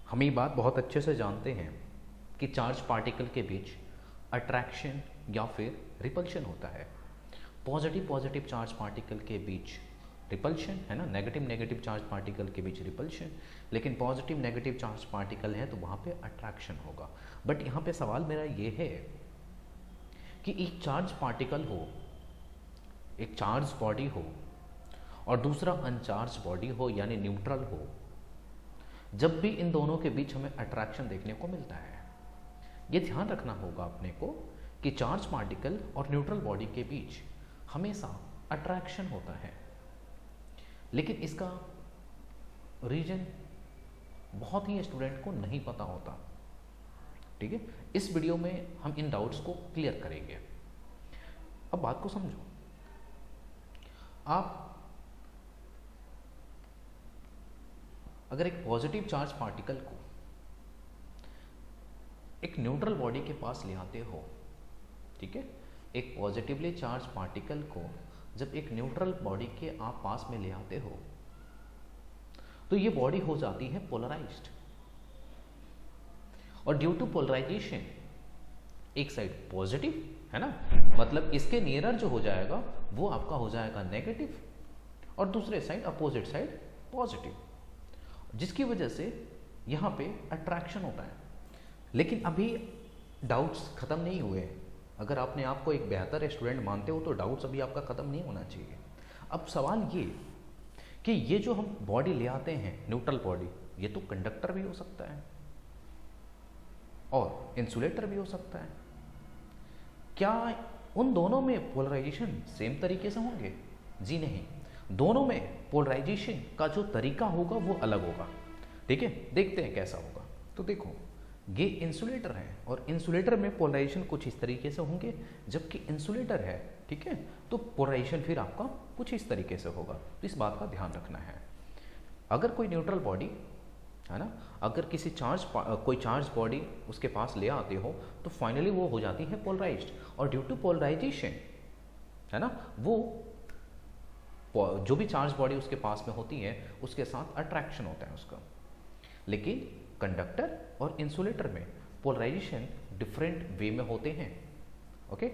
हम ये बात बहुत अच्छे से जानते हैं कि चार्ज पार्टिकल के बीच अट्रैक्शन या फिर रिपल्शन होता है। पॉजिटिव पॉजिटिव चार्ज पार्टिकल के बीच रिपल्शन है ना, नेगेटिव नेगेटिव चार्ज पार्टिकल के बीच रिपल्शन। लेकिन पॉजिटिव नेगेटिव चार्ज पार्टिकल है तो वहाँ पे अट्रैक्शन होगा। बट यहाँ पे सवाल मेरा ये है कि एक चार्ज पार्टिकल हो, एक चार्ज बॉडी हो और दूसरा अनचार्ज बॉडी हो यानी न्यूट्रल हो, जब भी इन दोनों के बीच हमें अट्रैक्शन देखने को मिलता है, ये ध्यान रखना होगा अपने को कि चार्ज पार्टिकल और न्यूट्रल बॉडी के बीच हमेशा अट्रैक्शन होता है। लेकिन इसका रीजन बहुत ही स्टूडेंट को नहीं पता होता। ठीक है, इस वीडियो में हम इन डाउट्स को क्लियर करेंगे। अब बात को समझो। आप अगर एक पॉजिटिव चार्ज पार्टिकल को एक न्यूट्रल बॉडी के पास ले आते हो, ठीक है, एक पॉजिटिवली चार्ज पार्टिकल को जब एक न्यूट्रल बॉडी के आप पास में ले आते हो तो ये बॉडी हो जाती है पोलराइज्ड। और ड्यू टू पोलराइजेशन एक साइड पॉजिटिव है ना, मतलब इसके नियरर जो हो जाएगा वो आपका हो जाएगा नेगेटिव और दूसरे साइड अपोजिट साइड पॉजिटिव, जिसकी वजह से यहाँ पे अट्रैक्शन होता है। लेकिन अभी डाउट्स खत्म नहीं हुए। अगर आपने आपको एक बेहतर स्टूडेंट मानते हो तो डाउट्स अभी आपका खत्म नहीं होना चाहिए। अब सवाल ये कि ये जो हम बॉडी ले आते हैं न्यूट्रल बॉडी, ये तो कंडक्टर भी हो सकता है और इंसुलेटर भी हो सकता है। क्या उन दोनों में पोलराइजेशन सेम तरीके से होंगे? जी नहीं, दोनों में पोलराइजेशन का जो तरीका होगा वो अलग होगा। ठीक है, देखते हैं कैसा होगा। तो देखो, ये इंसुलेटर है और इंसुलेटर में पोलराइजेशन कुछ इस तरीके से होंगे, जबकि इंसुलेटर है, ठीक है, तो पोलराइजेशन फिर आपका कुछ इस तरीके से होगा। तो इस बात का ध्यान रखना है। अगर कोई न्यूट्रल बॉडी है ना, अगर किसी कोई चार्ज बॉडी उसके पास ले आते हो तो फाइनली वो हो जाती है पोलराइज्ड, और ड्यू टू पोलराइजेशन है ना, वो जो भी चार्ज बॉडी उसके पास में होती है उसके साथ अट्रैक्शन होता है उसका। लेकिन कंडक्टर और इंसुलेटर में पोलराइजेशन डिफरेंट वे में होते हैं। ओके।